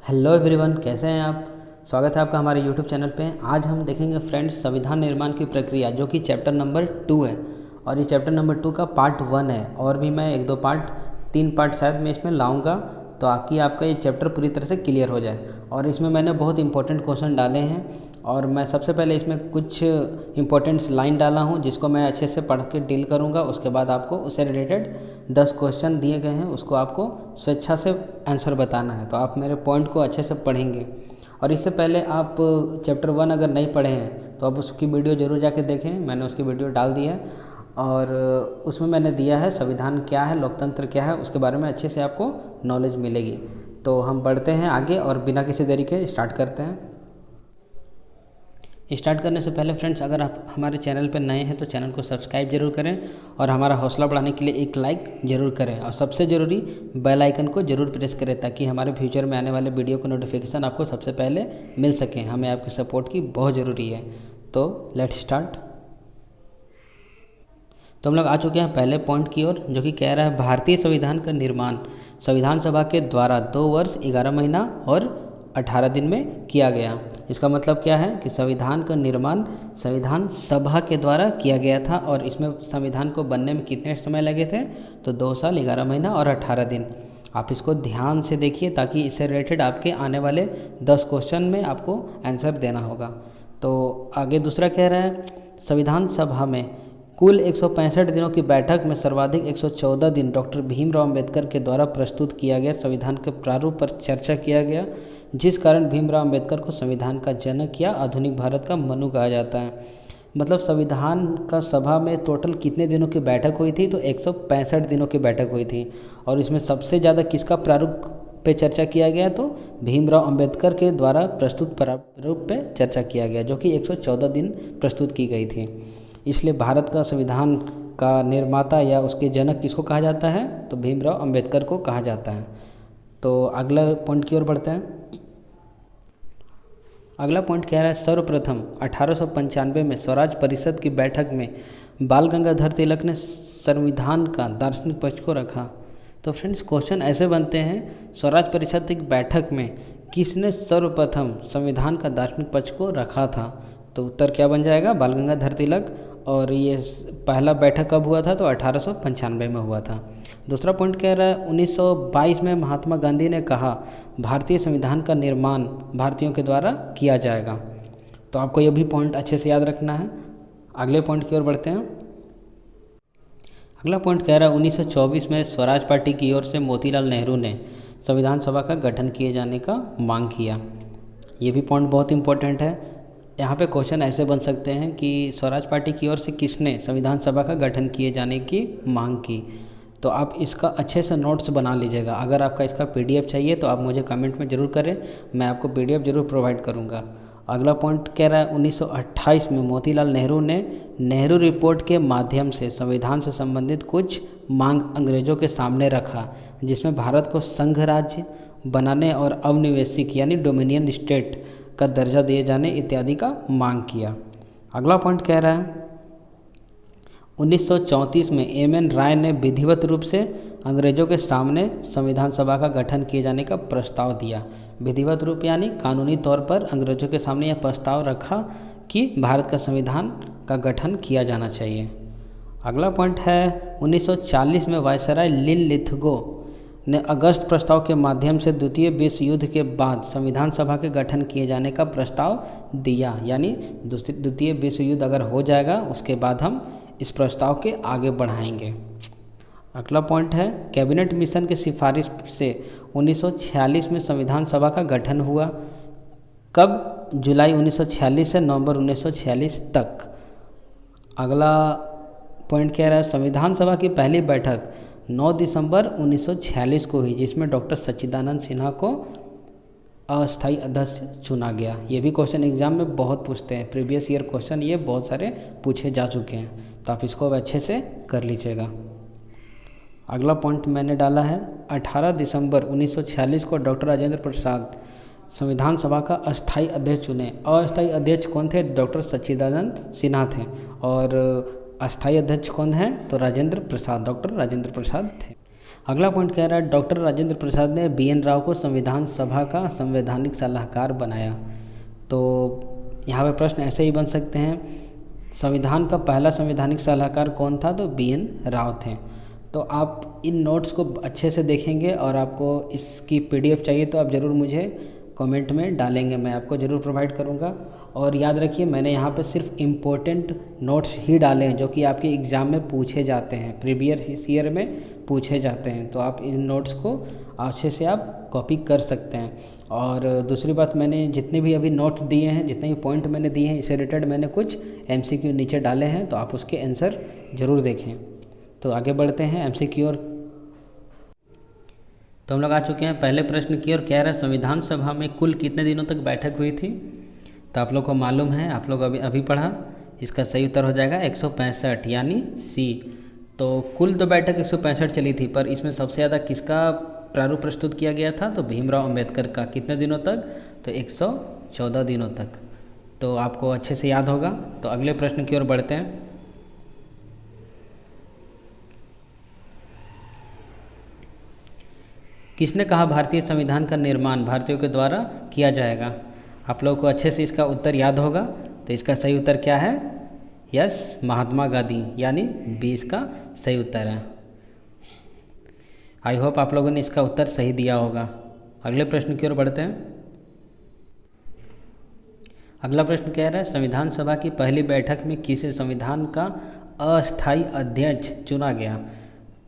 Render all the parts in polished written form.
Hello everyone, कैसे हैं आप। स्वागत है आपका हमारे यूट्यूब चैनल पे। आज हम देखेंगे फ्रेंड्स संविधान निर्माण की प्रक्रिया, जो कि चैप्टर नंबर 2 है और ये चैप्टर नंबर 2 का पार्ट 1 है। और भी मैं 1-2 पार्ट 3 पार्ट शायद मैं इसमें लाऊंगा तो आकि आपका ये चैप्टर पूरी तरह से क्लियर हो जाए। और इसमें मैंने बहुत इंपॉर्टेंट क्वेश्चन डाले हैं और मैं सबसे पहले इसमें कुछ इंपॉर्टेंट लाइन डाला हूँ जिसको मैं अच्छे से पढ़ के डील करूँगा। उसके बाद आपको उससे रिलेटेड 10 क्वेश्चन दिए गए हैं, उसको आपको स्वेच्छा से आंसर बताना है। तो आप मेरे पॉइंट को अच्छे से पढ़ेंगे। और इससे पहले आप चैप्टर 1 अगर नहीं पढ़े हैं तो आप उसकी वीडियो ज़रूर जाके देखें, मैंने उसकी वीडियो डाल दी है और उसमें मैंने दिया है संविधान क्या है, लोकतंत्र क्या है, उसके बारे में अच्छे से आपको नॉलेज मिलेगी। तो हम बढ़ते हैं आगे और बिना किसी देरी के स्टार्ट करते हैं। स्टार्ट करने से पहले फ्रेंड्स, अगर आप हमारे चैनल पर नए हैं तो चैनल को सब्सक्राइब जरूर करें और हमारा हौसला बढ़ाने के लिए एक लाइक ज़रूर करें और सबसे ज़रूरी बेल आइकन को ज़रूर प्रेस करें ताकि हमारे फ्यूचर में आने वाले वीडियो को नोटिफिकेशन आपको सबसे पहले मिल सकें। हमें आपकी सपोर्ट की बहुत ज़रूरी है। तो लेट्स स्टार्ट। तो हम लोग आ चुके हैं पहले पॉइंट की ओर, जो कि कह रहा है भारतीय संविधान का निर्माण संविधान सभा के द्वारा 2 वर्ष 11 महीना और 18 दिन में किया गया। इसका मतलब क्या है कि संविधान का निर्माण संविधान सभा के द्वारा किया गया था और इसमें संविधान को बनने में कितने समय लगे थे, तो 2 साल 11 महीना और 18 दिन। आप इसको ध्यान से देखिए ताकि इससे रिलेटेड आपके आने वाले 10 क्वेश्चन में आपको आंसर देना होगा। तो आगे दूसरा कह रहा है संविधान सभा में कुल 165 दिनों की बैठक में सर्वाधिक 114 दिन डॉक्टर भीमराव अंबेडकर के द्वारा प्रस्तुत किया गया संविधान के प्रारूप पर चर्चा किया गया, जिस कारण भीमराव अंबेडकर को संविधान का जनक या आधुनिक भारत का मनु कहा जाता है। मतलब संविधान का सभा में टोटल कितने दिनों की बैठक हुई थी, तो 165 दिनों की बैठक हुई थी। और इसमें सबसे ज़्यादा किसका प्रारूप पे चर्चा किया गया, तो भीमराव अंबेडकर के द्वारा प्रस्तुत प्रारूप पे चर्चा किया गया, जो कि 114 दिन प्रस्तुत की गई थी। इसलिए भारत का संविधान का निर्माता या उसके जनक किसको कहा जाता है, तो भीमराव अंबेडकर को कहा जाता है। तो अगला पॉइंट की ओर बढ़ते हैं। अगला पॉइंट कह रहा है सर्वप्रथम 1895 में स्वराज परिषद की बैठक में बाल गंगाधर तिलक ने संविधान का दार्शनिक पक्ष को रखा। तो फ्रेंड्स, क्वेश्चन ऐसे बनते हैं, स्वराज परिषद की बैठक में किसने सर्वप्रथम संविधान का दार्शनिक पक्ष को रखा था, तो उत्तर क्या बन जाएगा, बाल गंगाधर तिलक। और ये पहला बैठक कब हुआ था, तो 1895 में हुआ था। दूसरा पॉइंट कह रहा है 1922 में महात्मा गांधी ने कहा भारतीय संविधान का निर्माण भारतीयों के द्वारा किया जाएगा। तो आपको ये भी पॉइंट अच्छे से याद रखना है। अगले पॉइंट की ओर बढ़ते हैं। अगला पॉइंट कह रहा है 1924 में स्वराज पार्टी की ओर से मोतीलाल नेहरू ने संविधान सभा का गठन किए जाने का मांग किया। ये भी पॉइंट बहुत इंपॉर्टेंट है। यहाँ पे क्वेश्चन ऐसे बन सकते हैं कि स्वराज पार्टी की ओर से किसने संविधान सभा का गठन किए जाने की मांग की, तो आप इसका अच्छे से नोट्स बना लीजिएगा। अगर आपका इसका पीडीएफ चाहिए तो आप मुझे कमेंट में ज़रूर करें, मैं आपको पीडीएफ ज़रूर प्रोवाइड करूँगा। अगला पॉइंट कह रहा है 1928 में मोतीलाल नेहरू ने नेहरू रिपोर्ट के माध्यम से संविधान से संबंधित कुछ मांग अंग्रेज़ों के सामने रखा, जिसमें भारत को संघ राज्य बनाने और अवनिवेशिक यानी डोमिनियन स्टेट का दर्जा दिए जाने इत्यादि का मांग किया। अगला पॉइंट कह रहा है 1934 में एम.एन. राय ने विधिवत रूप से अंग्रेज़ों के सामने संविधान सभा का गठन किए जाने का प्रस्ताव दिया। विधिवत रूप यानी कानूनी तौर पर अंग्रेज़ों के सामने यह प्रस्ताव रखा कि भारत का संविधान का गठन किया जाना चाहिए। अगला पॉइंट है 1940 में वायसराय लिनलिथगो ने अगस्त प्रस्ताव के माध्यम से द्वितीय विश्व युद्ध के बाद संविधान सभा के गठन किए जाने का प्रस्ताव दिया। यानी द्वितीय विश्व युद्ध अगर हो जाएगा उसके बाद हम इस प्रस्ताव के आगे बढ़ाएंगे। अगला पॉइंट है कैबिनेट मिशन की सिफारिश से 1946 में संविधान सभा का गठन हुआ। कब, जुलाई 1946 से नवंबर 1946 तक। अगला पॉइंट कह रहा है संविधान सभा की पहली बैठक 9 दिसंबर 1946 को हुई, जिसमें डॉक्टर सच्चिदानंद सिन्हा को अस्थायी अध्यक्ष चुना गया। ये भी क्वेश्चन एग्जाम में बहुत पूछते हैं, प्रीवियस ईयर क्वेश्चन ये बहुत सारे पूछे जा चुके हैं, तो आप इसको अच्छे से कर लीजिएगा। अगला पॉइंट मैंने डाला है 18 दिसंबर 1946 को डॉक्टर राजेंद्र प्रसाद संविधान सभा का अस्थायी अध्यक्ष चुने। अस्थायी अध्यक्ष कौन थे, डॉक्टर सच्चिदानंद सिन्हा थे और अस्थायी अध्यक्ष कौन है, तो राजेंद्र प्रसाद, डॉक्टर राजेंद्र प्रसाद थे। अगला पॉइंट कह रहा है डॉक्टर राजेंद्र प्रसाद ने BN राव को संविधान सभा का संवैधानिक सलाहकार बनाया। तो यहाँ पे प्रश्न ऐसे ही बन सकते हैं, संविधान का पहला संवैधानिक सलाहकार कौन था? तो BN राव थे। तो आप इन नोट्स को अच्छे से देखेंगे और आपको इसकी PDF चाहिए तो आप ज़रूर मुझे कमेंट में डालेंगे, मैं आपको ज़रूर प्रोवाइड करूँगा। और याद रखिए मैंने यहाँ पे सिर्फ इम्पोर्टेंट नोट्स ही डाले हैं जो कि आपके एग्ज़ाम में पूछे जाते हैं, प्रीवियस ईयर में पूछे जाते हैं। तो आप इन नोट्स को अच्छे से आप कॉपी कर सकते हैं। और दूसरी बात, मैंने जितने भी अभी नोट दिए हैं, जितने भी पॉइंट मैंने दिए हैं, इससे रिलेटेड मैंने कुछ MCQ नीचे डाले हैं, तो आप उसके आंसर ज़रूर देखें। तो आगे बढ़ते हैं MCQ और। तो हम लोग आ चुके हैं पहले प्रश्न की ओर। कह रहा है संविधान सभा में कुल कितने दिनों तक बैठक हुई थी? तो आप लोग को मालूम है, आप लोग अभी पढ़ा, इसका सही उत्तर हो जाएगा 165 यानी C। तो कुल तो बैठक 165 चली थी, पर इसमें सबसे ज़्यादा किसका प्रारूप प्रस्तुत किया गया था? तो भीमराव अंबेडकर का। कितने दिनों तक? तो 114 दिनों तक। तो आपको अच्छे से याद होगा। तो अगले प्रश्न की ओर बढ़ते हैं। किसने कहा भारतीय संविधान का निर्माण भारतीयों के द्वारा किया जाएगा? आप लोगों को अच्छे से इसका उत्तर याद होगा। तो इसका सही उत्तर क्या है? यस, महात्मा गांधी, यानी 20 का सही उत्तर है। आई होप आप लोगों ने इसका उत्तर सही दिया होगा। अगले प्रश्न की ओर बढ़ते हैं। अगला प्रश्न कह रहा है संविधान सभा की पहली बैठक में किसे संविधान का अस्थायी अध्यक्ष चुना गया?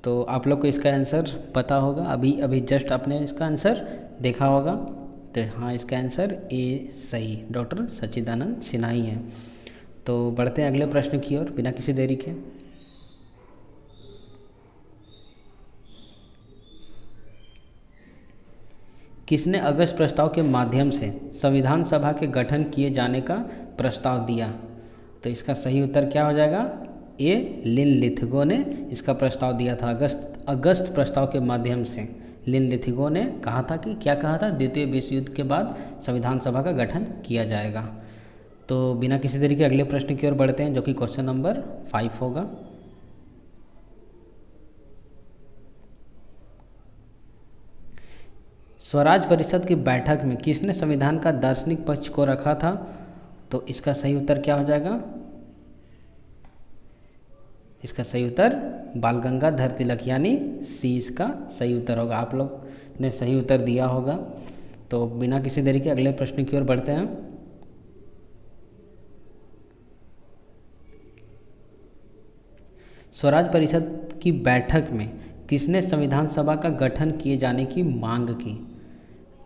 तो आप लोग को इसका आंसर पता होगा, अभी जस्ट आपने इसका आंसर देखा होगा। तो हाँ, इसका आंसर ए सही, डॉक्टर सच्चिदानंद सिन्हा ही है। तो बढ़ते हैं अगले प्रश्न की ओर बिना किसी देरी के। किसने अगस्त प्रस्ताव के माध्यम से संविधान सभा के गठन किए जाने का प्रस्ताव दिया? तो इसका सही उत्तर क्या हो जाएगा? ए लिनलिथगो ने इसका प्रस्ताव दिया था। अगस्त प्रस्ताव के माध्यम से लिनलिथगो ने कहा था कि क्या कहा था? द्वितीय विश्व युद्ध के बाद संविधान सभा का गठन किया जाएगा। तो बिना किसी देरी के अगले प्रश्न की ओर बढ़ते हैं, जो कि क्वेश्चन नंबर 5 होगा। स्वराज परिषद की बैठक में किसने संविधान का दार्शनिक पक्ष को रखा था? तो इसका सही उत्तर क्या हो जाएगा? इसका सही उत्तर बाल गंगाधर तिलक, यानी C इसका सही उत्तर होगा। आप लोग ने सही उत्तर दिया होगा। तो बिना किसी देरी के अगले प्रश्न की ओर बढ़ते हैं। स्वराज परिषद की बैठक में किसने संविधान सभा का गठन किए जाने की मांग की?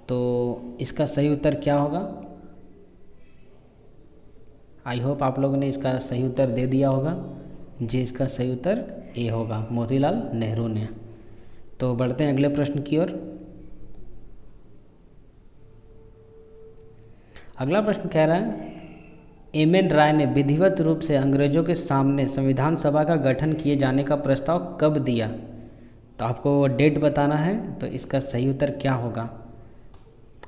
तो इसका सही उत्तर क्या होगा? आई होप आप लोगों ने इसका सही उत्तर दे दिया होगा। जी, इसका सही उत्तर ए होगा, मोतीलाल नेहरू ने। तो बढ़ते हैं अगले प्रश्न की ओर। अगला प्रश्न कह रहा है MN राय ने विधिवत रूप से अंग्रेजों के सामने संविधान सभा का गठन किए जाने का प्रस्ताव कब दिया? तो आपको डेट बताना है। तो इसका सही उत्तर क्या होगा?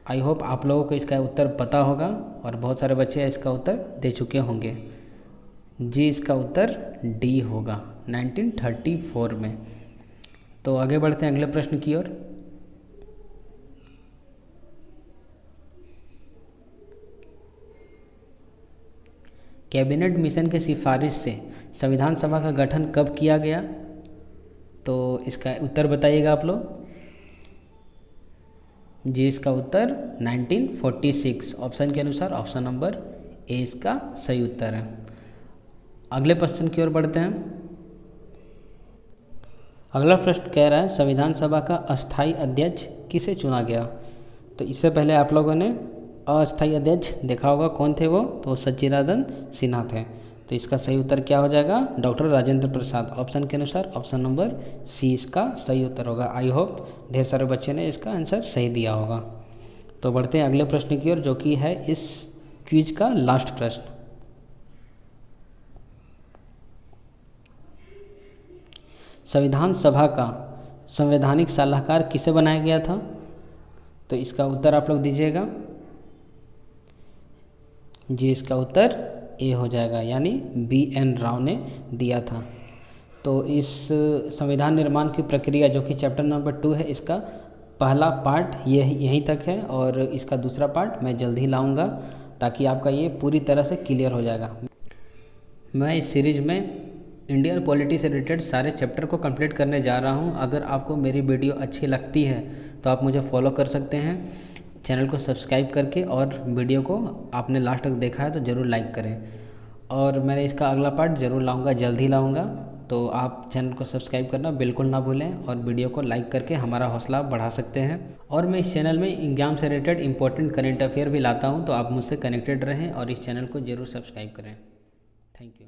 आई होप आप लोगों को इसका उत्तर पता होगा और बहुत सारे बच्चे इसका उत्तर दे चुके होंगे। जी, इसका उत्तर डी होगा, 1934 में। तो आगे बढ़ते हैं अगले प्रश्न की ओर। कैबिनेट मिशन के सिफारिश से संविधान सभा का गठन कब किया गया? तो इसका उत्तर बताइएगा आप लोग। जी, इसका उत्तर 1946, ऑप्शन के अनुसार ऑप्शन नंबर ए इसका सही उत्तर है। अगले प्रश्न की ओर बढ़ते हैं। अगला प्रश्न कह रहा है संविधान सभा का अस्थायी अध्यक्ष किसे चुना गया? तो इससे पहले आप लोगों ने अस्थायी अध्यक्ष देखा होगा, कौन थे वो? तो सच्चिदानंद सिन्हा थे। तो इसका सही उत्तर क्या हो जाएगा? डॉक्टर राजेंद्र प्रसाद, ऑप्शन के अनुसार ऑप्शन नंबर सी इसका सही उत्तर होगा। आई होप ढेर सारे बच्चे ने इसका आंसर सही दिया होगा। तो बढ़ते हैं अगले प्रश्न की ओर, जो कि है इस क्विज का लास्ट प्रश्न। संविधान सभा का संवैधानिक सलाहकार किसे बनाया गया था? तो इसका उत्तर आप लोग दीजिएगा। जी, इसका उत्तर ए हो जाएगा, यानी BN राव ने दिया था। तो इस संविधान निर्माण की प्रक्रिया जो कि चैप्टर नंबर 2 है, इसका पहला पार्ट यहीं तक है और इसका दूसरा पार्ट मैं जल्द ही लाऊंगा ताकि आपका ये पूरी तरह से क्लियर हो जाएगा। मैं इस सीरीज़ में इंडियन पॉलिटी से रिलेटेड सारे चैप्टर को कंप्लीट करने जा रहा हूं। अगर आपको मेरी वीडियो अच्छी लगती है तो आप मुझे फॉलो कर सकते हैं चैनल को सब्सक्राइब करके, और वीडियो को आपने लास्ट तक देखा है तो ज़रूर लाइक करें। और मैंने इसका अगला पार्ट ज़रूर लाऊंगा, जल्द ही लाऊंगा। तो आप चैनल को सब्सक्राइब करना बिल्कुल ना भूलें और वीडियो को लाइक करके हमारा हौसला बढ़ा सकते हैं। और मैं इस चैनल में एग्जाम से रिलेटेड इंपॉर्टेंट करंट अफेयर भी लाता हूँ, तो आप मुझसे कनेक्टेड रहें और इस चैनल को ज़रूर सब्सक्राइब करें। Thank you.